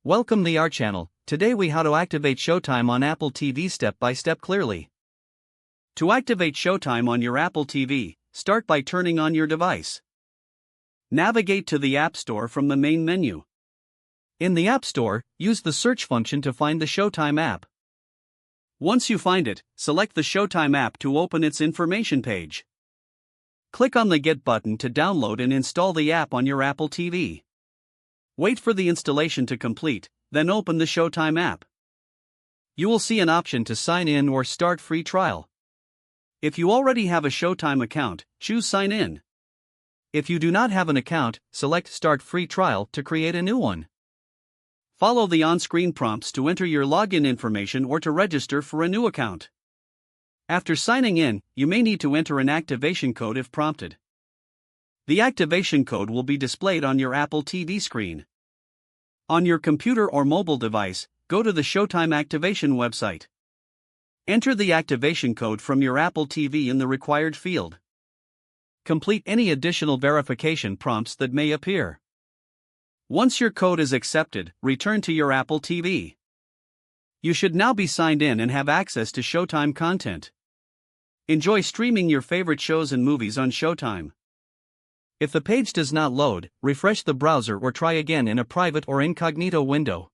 Welcome to our channel. Today we how to activate Showtime on Apple TV step by step clearly. To activate Showtime on your Apple TV, start by turning on your device. Navigate to the App Store from the main menu. In the App Store, use the search function to find the Showtime app. Once you find it, select the Showtime app to open its information page. Click on the Get button to download and install the app on your Apple TV. Wait for the installation to complete, then open the Showtime app. You will see an option to sign in or start free trial. If you already have a Showtime account, choose Sign In. If you do not have an account, select Start Free Trial to create a new one. Follow the on-screen prompts to enter your login information or to register for a new account. After signing in, you may need to enter an activation code if prompted. The activation code will be displayed on your Apple TV screen. On your computer or mobile device, go to the Showtime activation website. Enter the activation code from your Apple TV in the required field. Complete any additional verification prompts that may appear. Once your code is accepted, return to your Apple TV. You should now be signed in and have access to Showtime content. Enjoy streaming your favorite shows and movies on Showtime. If the page does not load, refresh the browser or try again in a private or incognito window.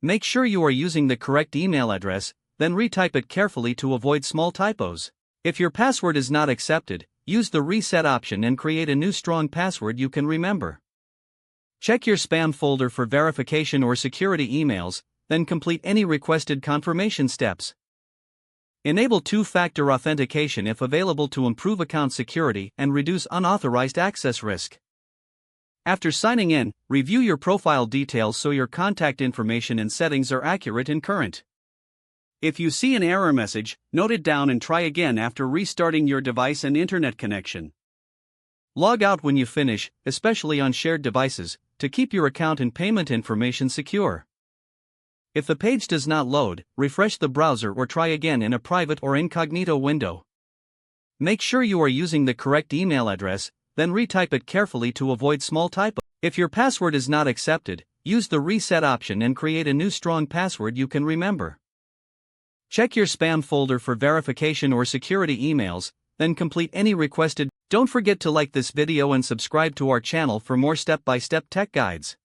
Make sure you are using the correct email address, then retype it carefully to avoid small typos. If your password is not accepted, use the reset option and create a new strong password you can remember. Check your spam folder for verification or security emails, then complete any requested confirmation steps. Enable two-factor authentication if available to improve account security and reduce unauthorized access risk. After signing in, review your profile details so your contact information and settings are accurate and current. If you see an error message, note it down and try again after restarting your device and internet connection. Log out when you finish, especially on shared devices, to keep your account and payment information secure. If the page does not load, refresh the browser or try again in a private or incognito window. Make sure you are using the correct email address, then retype it carefully to avoid small typos. If your password is not accepted, use the reset option and create a new strong password you can remember. Check your spam folder for verification or security emails, then complete any requested. Don't forget to like this video and subscribe to our channel for more step-by-step tech guides.